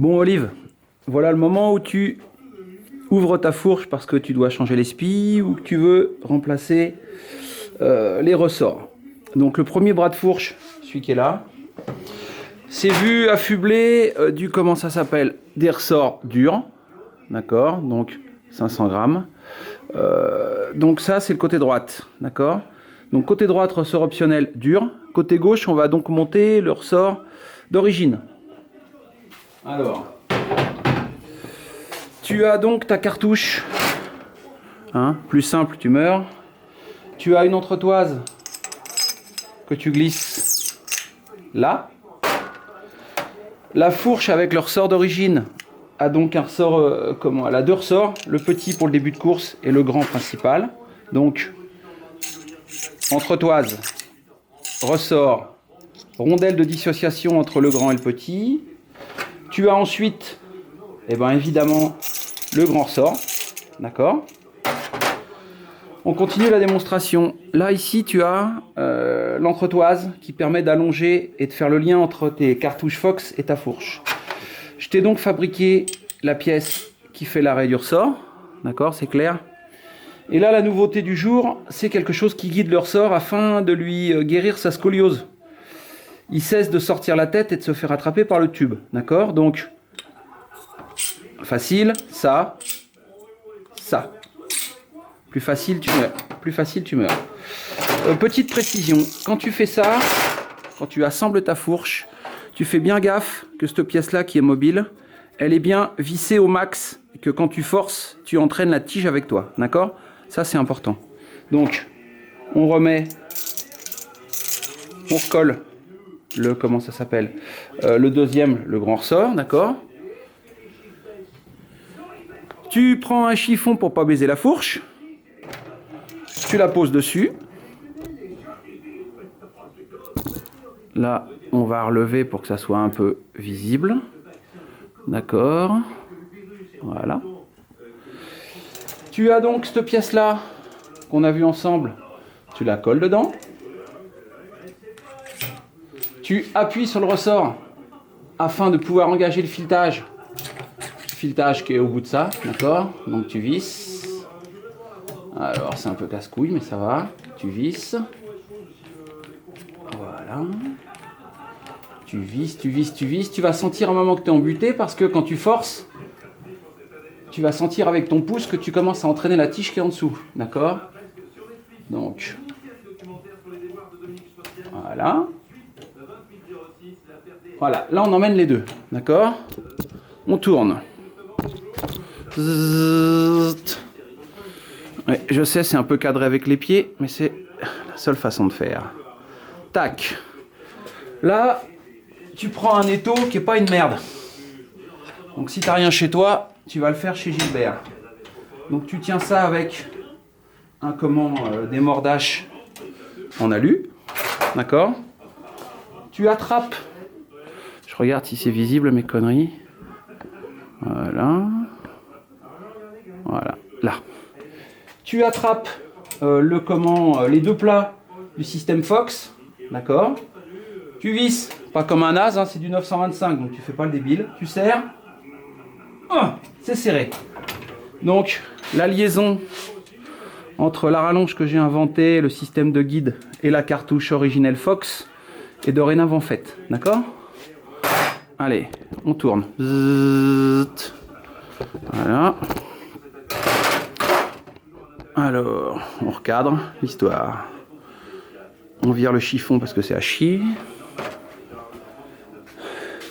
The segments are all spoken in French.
Bon Olive, voilà le moment où tu ouvres ta fourche parce que tu dois changer l'espie ou que tu veux remplacer les ressorts. Donc le premier bras de fourche, celui qui est là, c'est vu affublé du, comment ça s'appelle, des ressorts durs, d'accord, donc 500 grammes. Donc ça c'est le côté droite, d'accord. Donc côté droite, ressort optionnel dur. Côté gauche, on va donc monter le ressort d'origine. Alors, tu as donc ta cartouche, hein, plus simple, tu meurs. Tu as une entretoise que tu glisses là. La fourche avec le ressort d'origine a donc un ressort, elle a deux ressorts, le petit pour le début de course et le grand principal. Donc, entretoise, ressort, rondelle de dissociation entre le grand et le petit. Tu as ensuite, évidemment, le grand ressort, d'accord. On continue la démonstration. Là, ici, tu as l'entretoise qui permet d'allonger et de faire le lien entre tes cartouches Fox et ta fourche. Je t'ai donc fabriqué la pièce qui fait l'arrêt du ressort, d'accord, c'est clair. Et là, la nouveauté du jour, c'est quelque chose qui guide le ressort afin de lui guérir sa scoliose. Il cesse de sortir la tête et de se faire attraper par le tube, d'accord. Donc, facile, ça. Plus facile, tu meurs. Plus facile, tu meurs. Petite précision, quand tu fais ça, quand tu assembles ta fourche, tu fais bien gaffe que cette pièce-là qui est mobile, elle est bien vissée au max, et que quand tu forces, tu entraînes la tige avec toi, d'accord? Ça, c'est important. Donc, on remet, on recolle le, comment ça s'appelle, le deuxième, le grand ressort, d'accord? Tu prends un chiffon pour pas baiser la fourche. Tu la poses dessus. Là, on va relever pour que ça soit un peu visible. D'accord. Voilà. Tu as donc cette pièce-là qu'on a vue ensemble. Tu la colles dedans. Tu appuies sur le ressort afin de pouvoir engager le filetage. Le filetage qui est au bout de ça, d'accord. Donc tu visses. Alors c'est un peu casse-couille, mais ça va. Tu visses. Voilà. Tu visses, tu visses, tu visses. Tu vas sentir un moment que tu es embuté parce que quand tu forces, tu vas sentir avec ton pouce que tu commences à entraîner la tige qui est en dessous. D'accord? Donc, voilà. Voilà, là on emmène les deux. D'accord? On tourne. Ouais, je sais, c'est un peu cadré avec les pieds, mais c'est la seule façon de faire. Tac. Là, tu prends un étau qui n'est pas une merde. Donc si tu n'as rien chez toi, tu vas le faire chez Gilbert. Donc tu tiens ça avec un des mordaches en alu. D'accord? Tu attrapes. Je regarde si c'est visible mes conneries. Voilà. Voilà. Là. Tu attrapes les deux plats du système Fox. D'accord? Tu visses. Pas comme un as, hein, c'est du 925, donc tu fais pas le débile. Tu serres. C'est serré. Donc, la liaison entre la rallonge que j'ai inventée, le système de guide et la cartouche originelle Fox est dorénavant faite. D'accord? Allez, on tourne. Zzt. Voilà. Alors, on recadre l'histoire. On vire le chiffon parce que c'est à chier.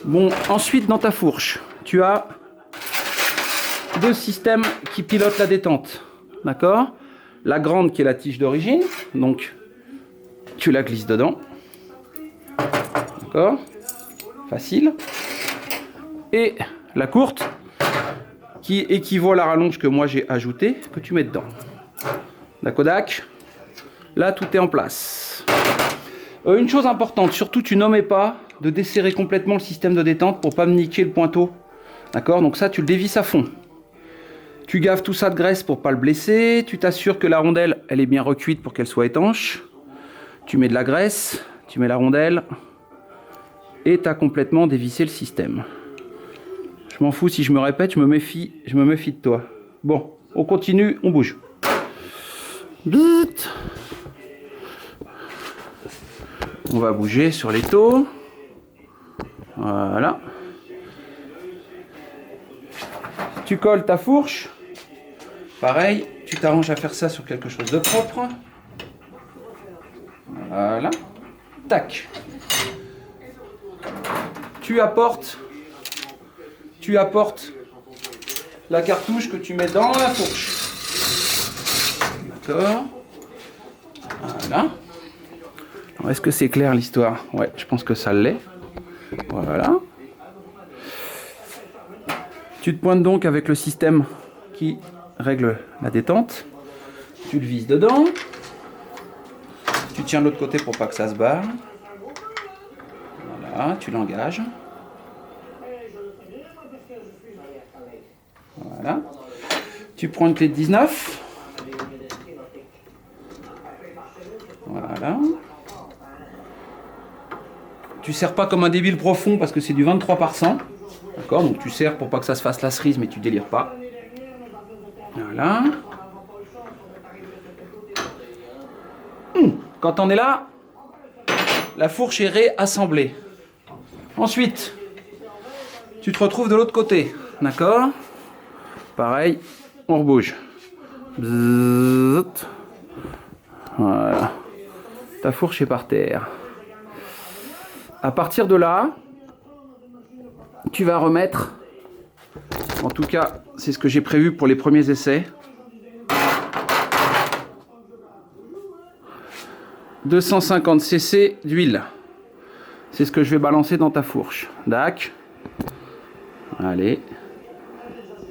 Bon, ensuite dans ta fourche, tu as deux systèmes qui pilotent la détente. D'accord? La grande qui est la tige d'origine, donc tu la glisses dedans. D'accord? Facile. Et la courte qui équivaut à la rallonge que moi j'ai ajoutée, que tu mets dedans. Dac. Là, tout est en place. Une chose importante, surtout tu n'omets pas de desserrer complètement le système de détente pour pas me niquer le pointeau. D'accord? Donc ça, tu le dévisses à fond. Tu gaves tout ça de graisse pour pas le blesser. Tu t'assures que la rondelle, elle est bien recuite pour qu'elle soit étanche. Tu mets de la graisse, tu mets la rondelle et tu as complètement dévissé le système. Je m'en fous si je me répète, je me méfie de toi. Bon, on continue, on bouge. On va bouger sur les taux. Voilà. Tu colles ta fourche. Pareil, tu t'arranges à faire ça sur quelque chose de propre. Voilà. Tac. Tu apportes la cartouche que tu mets dans la fourche. D'accord. Voilà. Est-ce que c'est clair l'histoire? Ouais, je pense que ça l'est. Voilà. Tu te pointes donc avec le système qui règle la détente. Tu le vises dedans. Tu tiens de l'autre côté pour pas que ça se barre. Voilà, tu l'engages. Voilà. Tu prends une clé de 19. Voilà. Tu serres pas comme un débile profond parce que c'est du 23 par 100. D'accord, donc tu serres pour pas que ça se fasse la cerise, mais tu délires pas. Voilà. Quand on est là, la fourche est réassemblée. Ensuite, tu te retrouves de l'autre côté. D'accord? Pareil, on rebouge. Bzzzt. Voilà. Ta fourche est par terre. À partir de là, tu vas remettre, en tout cas, c'est ce que j'ai prévu pour les premiers essais, 250 cc d'huile. C'est ce que je vais balancer dans ta fourche. Dac. Allez.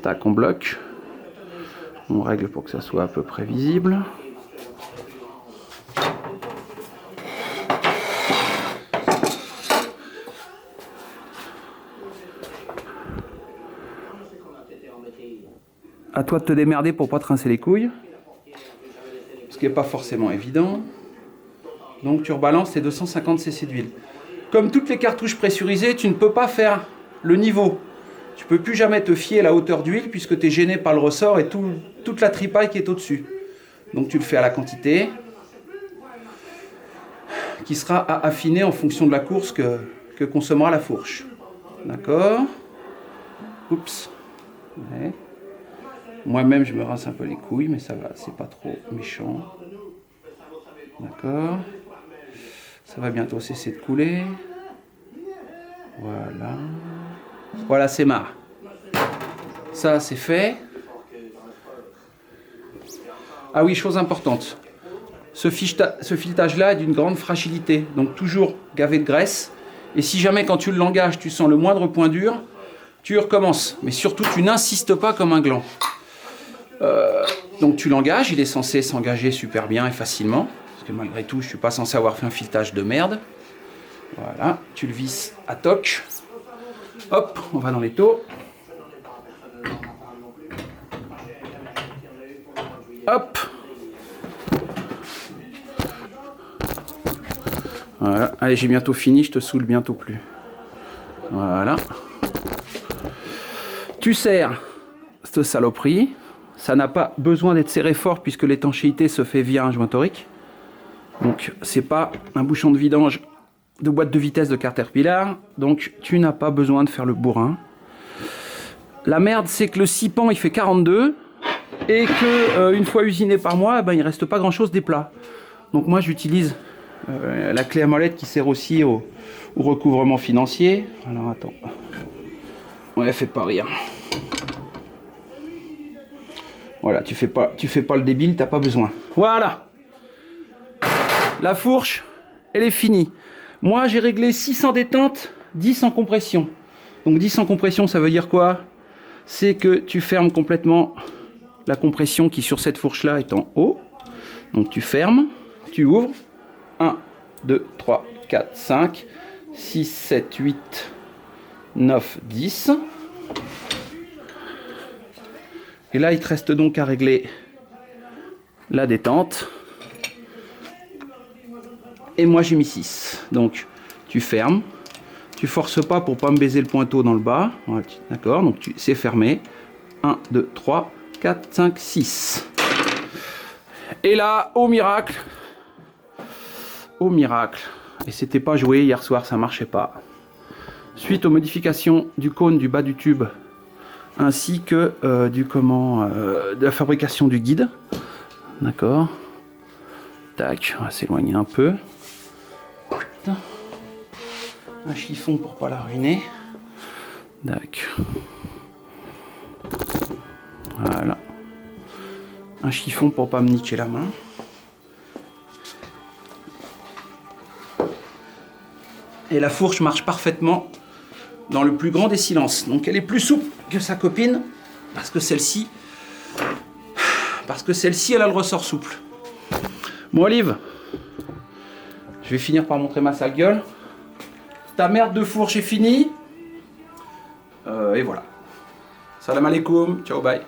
Tac, on bloque. On règle pour que ça soit à peu près visible. À toi de te démerder pour pas te rincer les couilles. Ce qui n'est pas forcément évident. Donc tu rebalances tes 250 cc d'huile. Comme toutes les cartouches pressurisées, tu ne peux pas faire le niveau. Tu ne peux plus jamais te fier à la hauteur d'huile puisque tu es gêné par le ressort et toute la tripaille qui est au-dessus. Donc tu le fais à la quantité qui sera à affiner en fonction de la course que consommera la fourche. D'accord? Oups. Ouais. Moi-même, je me rince un peu les couilles, mais ça va, c'est pas trop méchant. D'accord. Ça va bientôt cesser de couler. Voilà. Voilà, c'est marre. Ça, c'est fait. Ah oui, chose importante. Ce filetage-là est d'une grande fragilité, donc toujours gavé de graisse. Et si jamais, quand tu l'engages, tu sens le moindre point dur, tu recommences. Mais surtout, tu n'insistes pas comme un gland. Donc tu l'engages, il est censé s'engager super bien et facilement. Parce que malgré tout, je ne suis pas censé avoir fait un filetage de merde. Voilà, tu le visses à toc. Hop, on va dans les taux. Hop. Voilà, allez, j'ai bientôt fini, je te saoule bientôt plus. Voilà. Tu serres cette saloperie. Ça n'a pas besoin d'être serré fort puisque l'étanchéité se fait via un joint torique. Donc c'est pas un bouchon de vidange de boîte de vitesse de Caterpillar. Donc tu n'as pas besoin de faire le bourrin. La merde, c'est que le 6 pans il fait 42 et que une fois usiné par mois, ben, il reste pas grand chose des plats. Donc moi j'utilise la clé à molette qui sert aussi au recouvrement financier. Alors attends. Ouais, fais pas rire. Voilà, tu fais pas le débile, t'as pas besoin. Voilà. La fourche, elle est finie. Moi, j'ai réglé 6 en détente, 10 en compression. Donc 10 en compression, ça veut dire quoi? C'est que tu fermes complètement la compression qui sur cette fourche-là est en haut. Donc tu fermes, tu ouvres. 1, 2, 3, 4, 5, 6, 7, 8, 9, 10. Et là, il te reste donc à régler la détente. Et moi, j'ai mis 6. Donc, tu fermes, Tu forces pas pour pas me baiser le pointeau dans le bas. Voilà, d'accord, donc c'est fermé. 1, 2, 3, 4, 5, 6. Et là, au miracle, et c'était pas joué hier soir, ça marchait pas. Suite aux modifications du cône du bas du tube, ainsi que de la fabrication du guide. D'accord. Tac, on va s'éloigner un peu. Un chiffon pour pas la ruiner. Tac. Voilà. Un chiffon pour pas me niquer la main. Et la fourche marche parfaitement dans le plus grand des silences. Donc elle est plus souple que sa copine, parce que celle-ci, elle a le ressort souple. Bon, Olive, je vais finir par montrer ma sale gueule. Ta merde de fourche est finie. Et voilà. Salam alaikum. Ciao, bye.